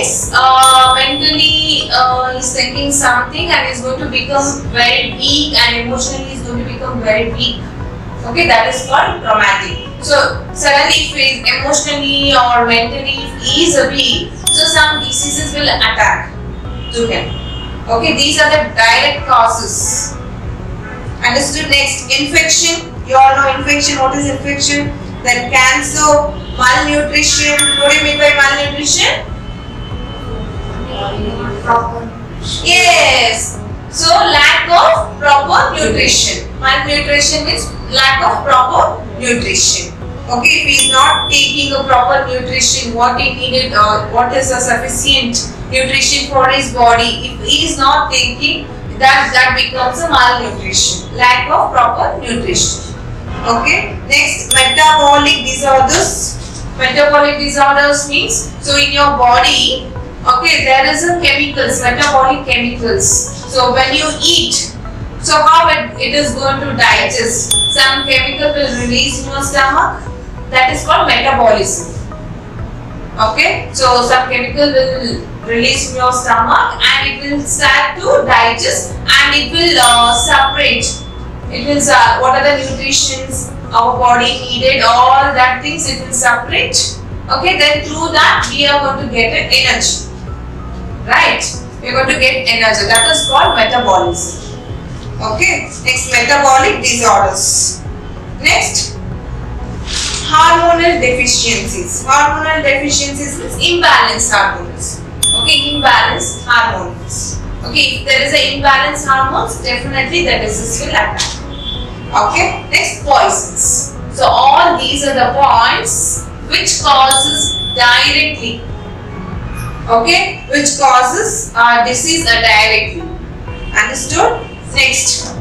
Next, mentally he's thinking something and is going to become very weak, and emotionally is going to become very weak. Okay, that is called traumatic. So suddenly if he is emotionally or mentally if he is weak, so some diseases will attack to him. Okay, these are the direct causes. Understood? Next, infection. You all know infection. What is infection? Then cancer, malnutrition. What do you mean by malnutrition? Yes. So lack of proper nutrition. Malnutrition means lack of proper nutrition. Okay, if he is not taking a proper nutrition, what he needed, what is a sufficient nutrition for his body, if he is not taking, that becomes a malnutrition, lack of proper nutrition. Okay, next, metabolic disorders. Metabolic disorders means, so in your body, okay, there is a chemicals, metabolic chemicals. So when you eat, so how it is going to digest? Some chemical will release in your stomach. That is called metabolism. Okay, so some chemical will release in your stomach and it will start to digest and it will separate. It will what are the nutritions our body needed, all that things it will separate. Okay, then through that we are going to get an energy. Right? We are going to get energy. That is called metabolism. Okay, next, metabolic disorders. Next, hormonal deficiencies. Hormonal deficiencies means imbalanced hormones. Okay, imbalanced hormones. Okay, if there is an imbalanced hormones, definitely the disease will attack. Okay, next, poisons. So all these are the points which causes directly. Okay, which causes disease directly. Understood? Next.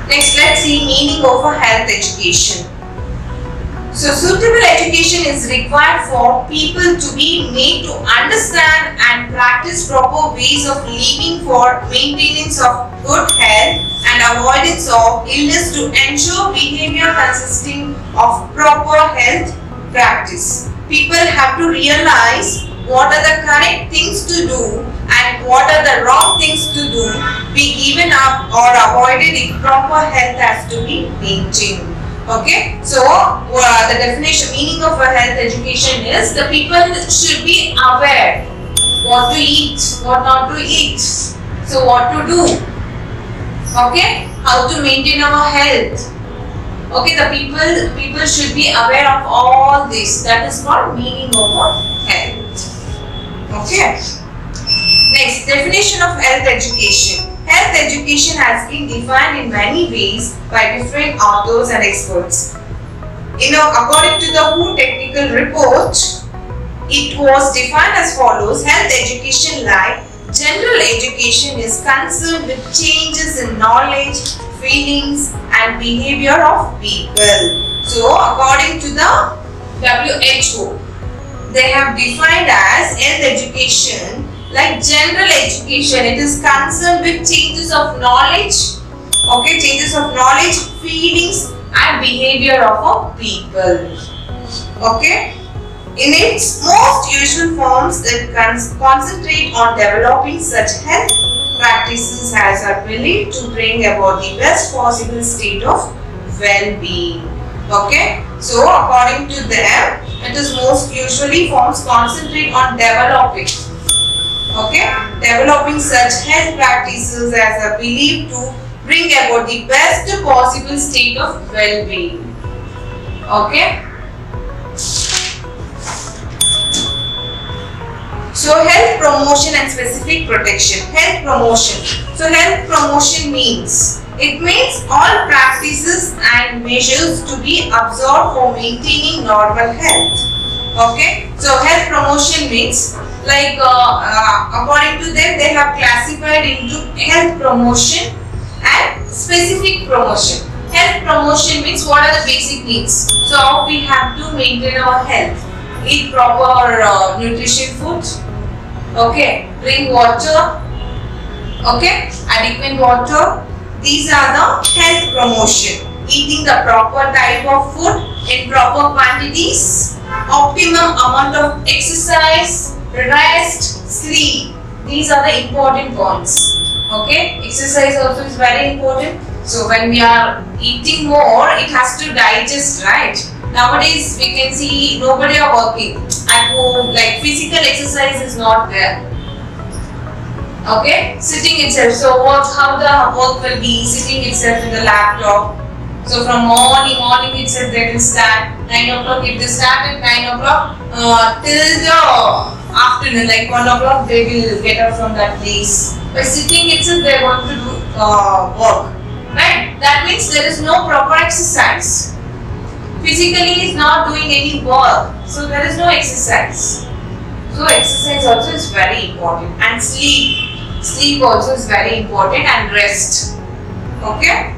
Next, let's see meaning of a health education. So, suitable education is required for people to be made to understand and practice proper ways of living for maintenance of good health and avoidance of illness to ensure behavior consisting of proper health practice. People have to realize what are the correct things to do and what are the wrong things to do, be given up or avoided if proper health has to be maintained. Okay, so the definition, meaning of a health education is the people should be aware what to eat, what not to eat, so what to do. Okay, how to maintain our health. Okay, the people should be aware of all this. That is called meaning of health. Okay. Next, definition of health education. Health education has been defined in many ways by different authors and experts. According to the WHO technical report, it was defined as follows: health education, like general education, is concerned with changes in knowledge, feelings and behavior of people. So, according to the WHO, they have defined as health education like general education. It is concerned with changes of knowledge, okay, changes of knowledge, feelings and behavior of a people. Okay, in its most usual forms, it concentrate on developing such health practices as are believed to bring about the best possible state of well-being. Okay, so according to them, it is most usually forms concentrate on developing. Okay, developing such health practices as are believed to bring about the best possible state of well-being. Okay. So health promotion and specific protection. Health promotion. So health promotion means, it means all practices and measures to be observed for maintaining normal health. Okay. So health promotion means, like according to them, they have classified into health promotion and specific promotion. Health promotion means what are the basic needs. So how we have to maintain our health. Eat proper nutrition food. Okay, drink water. Okay, adequate water. These are the health promotion. eating the proper type of food in proper quantities, optimum amount of exercise, rest, sleep. These are the important points. Okay, exercise also is very important. So when we are eating more, it has to digest, right? Nowadays we can see nobody are working at home, like physical exercise is not there. Okay, sitting itself. So how the work will be sitting itself in the laptop. So from morning itself they will start 9 o'clock. If they start at 9 o'clock till the afternoon, like 1 o'clock, they will get up from that place. By sitting itself, they are going to do work. Right? That means there is no proper exercise. Physically is not doing any work, so there is no exercise. So exercise also is very important, and sleep also is very important, and rest. Okay.